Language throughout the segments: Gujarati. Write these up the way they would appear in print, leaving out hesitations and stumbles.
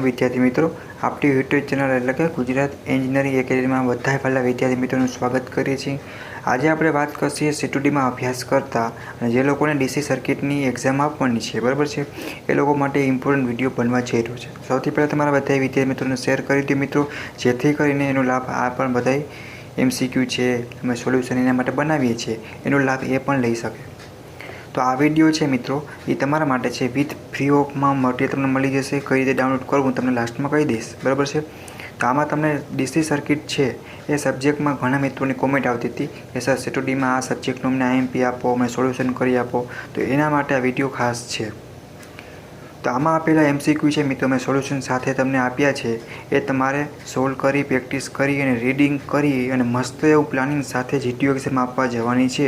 વિદ્યાર્થી મિત્રો, આપણી યુટ્યુબ ચેનલ એટલે કે ગુજરાત એન્જિનિયરિંગ એકેડમીમાં બધા પહેલાં વિદ્યાર્થી મિત્રોનું સ્વાગત કરીએ છીએ। આજે આપણે વાત કરીએ C2Dમાં અભ્યાસ કરતા અને જે લોકોને ડીસી સર્કિટની એક્ઝામ આપવાની છે, બરાબર છે, એ લોકો માટે ઇમ્પોર્ટન્ટ વિડીયો બનવા જઈ રહ્યો છે। સૌથી પહેલાં તમારા બધા વિદ્યાર્થી મિત્રોને શેર કરી દો મિત્રો, જેથી કરીને એનો લાભ આ પણ બધા MCQ છે, અમે સોલ્યુશન એના માટે બનાવીએ છીએ, એનો લાભ એ પણ લઈ શકે। તો આ વિડીયો છે મિત્રો, એ તમારા માટે છે। વિથ ફ્રી ઓફમાં મટીરિયલ તમને મળી જશે। કઈ રીતે ડાઉનલોડ કરવું તમને લાસ્ટમાં કહી દઈશ, બરાબર છે। તો આમાં તમને ડીસી સર્કિટ છે એ સબ્જેક્ટમાં ઘણા મિત્રોની કોમેન્ટ આવતી હતી કે સર C2Dમાં આ સબ્જેક્ટનું અમને IMP આપો, અમને સોલ્યુશન કરી આપો, તો એના માટે આ વિડીયો ખાસ છે। તો આમાં આપેલા MCQ છે મિત્રો, મેં સોલ્યુશન સાથે તમને આપ્યા છે, એ તમારે સોલ્વ કરી, પ્રેક્ટિસ કરી અને રીડિંગ કરી અને મસ્ત એવું પ્લાનિંગ સાથે GTU એક્ઝામ આપવા જવાની છે,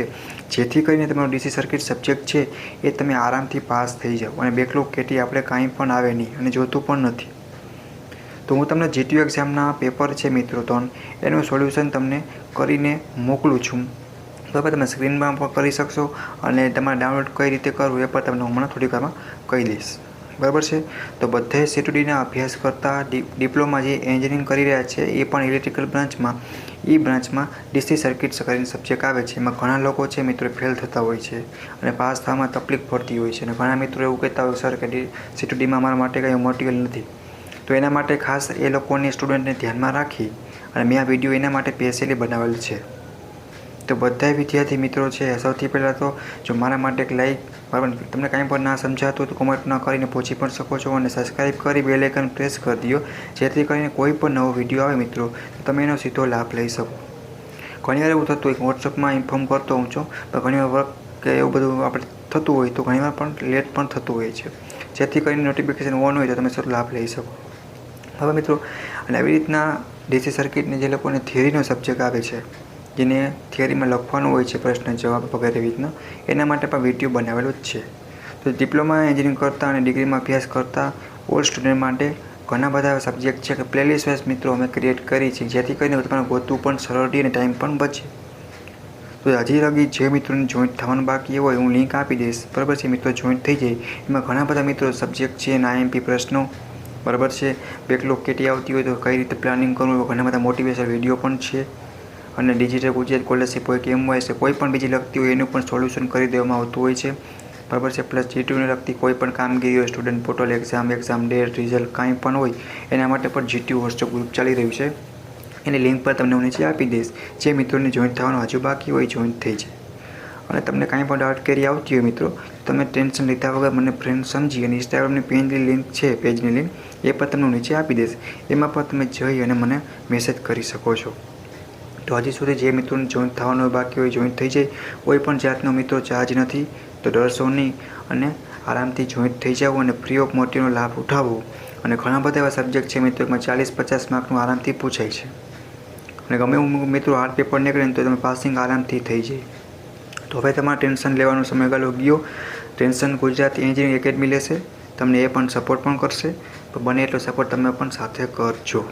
જેથી કરીને તમારો ડીસી સર્કિટ સબ્જેક્ટ છે એ તમે આરામથી પાસ થઈ જાઓ અને બેકલોગ કેટી આપણે કાંઈ પણ આવે નહીં અને જોતું પણ નથી। તો હું તમને GTU એક્ઝામના પેપર છે મિત્રો 3, એનું સોલ્યુશન તમને કરીને મોકલું છું, બરાબર। તમે સ્ક્રીનમાં પણ કરી શકશો અને તમારે ડાઉનલોડ કઈ રીતે કરવું એ પણ તમને હમણાં થોડીક વારમાં કહી દઈશ, બરાબર છે। તો બધાએ C2Dના અભ્યાસ કરતા ડિપ્લોમા જે એન્જિનિયરિંગ કરી રહ્યા છે એ પણ ઇલેક્ટ્રિકલ બ્રાન્ચમાં ડીસી સર્કિટ્સ કરીને સબ્જેક્ટ આવે છે। એમાં ઘણા લોકો છે મિત્રો ફેલ થતા હોય છે અને પાસ થવામાં તકલીફ પડતી હોય છે અને ઘણા મિત્રો એવું કહેતા હોય સર કે C2Dમાં અમારા માટે કંઈ મટીરિયલ નથી। તો એના માટે ખાસ એ લોકોની સ્ટુડન્ટને ધ્યાનમાં રાખી અને મેં આ વિડીયો એના માટે સ્પેશિયલી બનાવેલ છે। તો બધા વિદ્યાર્થી મિત્રો છે, સૌથી પહેલાં તો જો મારા માટે એક લાઈક, બરાબર, તમને કાંઈ પણ ના સમજાતું તો કોમેન્ટમાં કરીને પૂછી પણ શકો છો અને સબસ્ક્રાઈબ કરી બેલ આઇકન પ્રેસ કરી દો, જેથી કરીને કોઈ પણ નવો વિડીયો આવે મિત્રો તો તમે એનો સીધો લાભ લઈ શકો। ઘણીવાર એવું થતું હોય કે વોટ્સઅપમાં ઇન્ફોર્મ કરતો હોઉં છું, પણ ઘણીવાર વર્ક કે એવું બધું આપણે થતું હોય તો ઘણીવાર પણ લેટ પણ થતું હોય છે, જેથી કરીને નોટિફિકેશન ઓન હોય તો તમે સર લાભ લઈ શકો। હવે મિત્રો, અને આવી રીતના ડીસી સર્કિટને જે લોકોને થિયરીનો સબ્જેક્ટ આવે છે, જેને થિયરીમાં લખવાનું હોય છે પ્રશ્ન જવાબ વગેરે રીતના, એના માટે પણ વિડીયો બનાવેલો જ છે। તો ડિપ્લોમા એન્જિનિયરિંગ કરતા અને ડિગ્રીમાં અભ્યાસ કરતા ઓલ સ્ટુડન્ટ માટે ઘણા બધા સબ્જેક્ટ છે કે પ્લેલિસ્ટ વાઇઝ મિત્રો અમે ક્રિએટ કરી છે, જેથી કરીને તમારે ગોતવું પણ સરળ રહે અને ટાઈમ પણ બચે। તો હજી લગી જે મિત્રોને જોઈન્ટ થવાનું બાકી હોય હું લિંક આપી દઈશ, બરાબર છે મિત્રો, જોઈન્ટ થઈ જાય। એમાં ઘણા બધા મિત્રો સબ્જેક્ટ છે અને IMP પ્રશ્નો, બરાબર છે, બેકલોગ કેટી આવતી હોય તો કઈ રીતે પ્લાનિંગ કરવું, ઘણા બધા મોટિવેશન વિડીયો પણ છે અને ડિજિટલ ગુજરાત સ્કોલરશિપ હોય કે MYS છે, કોઈ પણ બીજી લગતી હોય એનું પણ સોલ્યુશન કરી દેવામાં આવતું હોય છે, બરાબર છે। પ્લસ GTUને લગતી કોઈ પણ કામગીરી હોય, student portal exam date, result કાંઈ પણ હોય એના માટે પણ GTU વોટ્સઅપ ગ્રુપ ચાલી રહ્યું છે, એની લિંક પર તમને હું નીચે આપી દઈશ। જે મિત્રોને જોઈન્ટ થવાનું હજુ બાકી હોય જોઈન્ટ થઈ જાય અને તમને કાંઈ પણ ડાઉટ કેરી આવતી હોય મિત્રો, તમે ટેન્શન લીધા વગર મને ફ્રેન્ડ સમજી અને ઇન્સ્ટાગ્રામની પેજની લિંક છે, પેજની લિંક એ પણ તમને નીચે આપી દઈશ, એમાં પણ તમે જઈ અને મને મેસેજ કરી શકો છો। તો હજી સુધી જે મિત્રોને જોઈન્ટ થવાનું બાકી હોય જોઈન્ટ થઈ જાય, કોઈ પણ જાતનો મિત્રો ચાર્જ નથી, તો ડરશો નહીં અને આરામથી જોઈન્ટ થઈ જાઓ અને ફ્રી ઓફ મટીરિયલનો લાભ ઉઠાવો। અને ઘણા બધા એવા સબ્જેક્ટ છે મિત્રો, એમાં 40-50 માર્કનું આરામથી પૂછાય છે અને ગમે એવું મિત્રો હાર્ડ પેપર નીકળે ને તો તમે પાસિંગ આરામથી થઈ જાય। તો હવે તમારે ટેન્શન લેવાનો સમયગાળો ગયો, ટેન્શન ગુજરાત એન્જિનિયરિંગ એકેડમી લેશે, તમને એ પણ સપોર્ટ પણ કરશે, તો બને એટલો સપોર્ટ તમે પણ સાથે કરજો।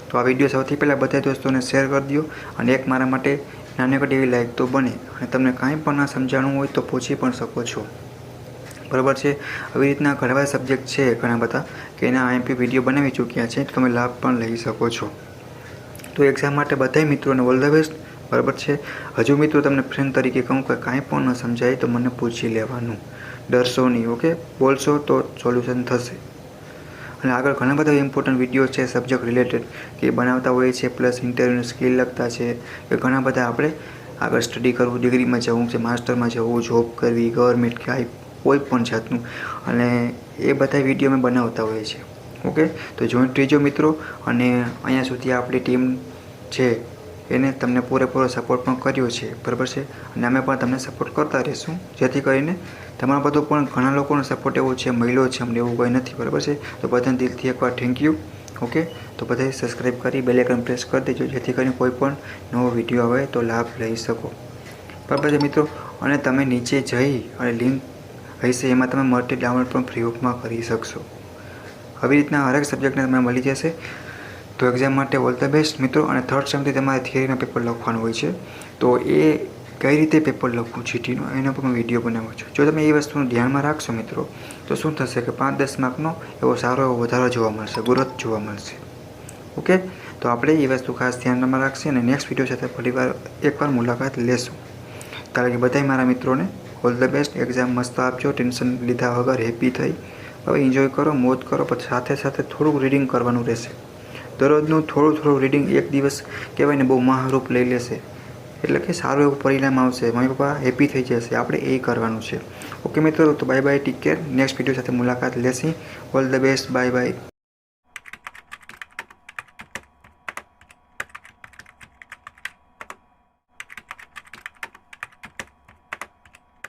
તો આ વિડીયો સૌથી પહેલાં બધા દોસ્તોને શેર કરી દો અને એક મારા માટે નાનકડી એવી લાઈક તો બને અને તમને કાંઈ પણ ના સમજાણું હોય તો પૂછી પણ શકો છો, બરાબર છે। આવી રીતના ઘણા બધા સબ્જેક્ટ છે, ઘણા બધા કે એના IMP વિડીયો બનાવી ચૂક્યા છે, તમે લાભ પણ લઈ શકો છો। તો એક્ઝામ માટે બધા મિત્રોને ઓલ ધ બેસ્ટ, બરાબર છે। હજુ મિત્રો તમને ફ્રેન્ડ તરીકે કહું કે કાંઈ પણ ન સમજાય તો મને પૂછી લેવાનું, ડરશો નહીં, ઓકે, બોલશો તો સોલ્યુશન થશે। અને આગળ ઘણા બધા ઇમ્પોર્ટન્ટ વિડીયો છે સબ્જેક્ટ રિલેટેડ કે બનાવતા હોઈએ છીએ, પ્લસ ઇન્ટરવ્યૂની સ્કિલ લગતા છે કે ઘણા બધા આપણે આગળ સ્ટડી કરવું, ડિગ્રીમાં જવું છે, માસ્ટરમાં જવું, જોબ કરવી, ગવર્મેન્ટ કે કોઈ પણ જાતનું, અને એ બધા વિડીયો અમે બનાવતા હોઈએ છીએ, ઓકે। તો જોઈન્ટ રહેજો મિત્રો અને અહીંયા સુધી આપણી ટીમ છે એને તમને પૂરેપૂરો સપોર્ટ પણ કર્યો છે, બરાબર છે, અને અમે પણ તમને સપોર્ટ કરતા રહીશું, જેથી કરીને તમારા બધો પણ ઘણા લોકોનો સપોર્ટ એવો છે, મહિલો છે, અમને એવું કંઈ નથી, બરાબર છે। તો બધાને દિલથી એકવાર થેન્ક યુ, ઓકે। તો બધાએ સબસ્ક્રાઈબ કરી બેલ આઇકન પ્રેસ કરી દેજો, જેથી કરીને કોઈ પણ નવો વિડીયો આવે તો લાભ લઈ શકો, બરાબર છે મિત્રો। અને તમે નીચે જઈ અને લિંક હશે એમાં તમે મટીરિયલ ડાઉનલોડ પણ ફ્રી ઓફમાં કરી શકશો। આવી રીતના હરેક સબ્જેક્ટને તમને મળી જશે। તો એક્ઝામ માટે ઓલ ધ બેસ્ટ મિત્રો। અને થર્ડ સેમથી તમારે થિયરીના પેપર લખવાનું હોય છે, તો એ કઈ રીતે પેપર લખવું જીટીનો એના પર હું વિડીયો બનાવું છું. જો તમે એ વસ્તુનું ધ્યાનમાં રાખશો મિત્રો તો શું થશે કે 5-10 માર્કનો એવો સારો એવો વધારો જોવા મળશે, ગ્રોથ જોવા મળશે. ઓકે, તો આપણે એ વસ્તુ ખાસ ધ્યાનમાં રાખશે અને નેક્સ્ટ વિડીયો સાથે ફરીવાર એકવાર મુલાકાત લેશું. કારણ કે બધાય મારા મિત્રોને ઓલ ધ બેસ્ટ. એક્ઝામ મસ્ત આપજો, ટેન્શન લીધા વગર હેપી થઈ હવે એન્જોય કરો, મોજ કરો. પછી સાથે સાથે થોડુંક રીડિંગ કરવાનું રહેશે. દરરોજનું થોડું રીડિંગ એક દિવસ કહેવાય ને બહુ મહારૂપ લઈ લેશે, એટલે કે સારું એવું પરિણામ આવશે, મમ્મી પપ્પા હેપી થઈ જશે. આપણે એ કરવાનું છે. ઓકે મિત્રો, તો bye bye, take care. Next video સાથે મુલાકાત લેશી. All the best, bye by.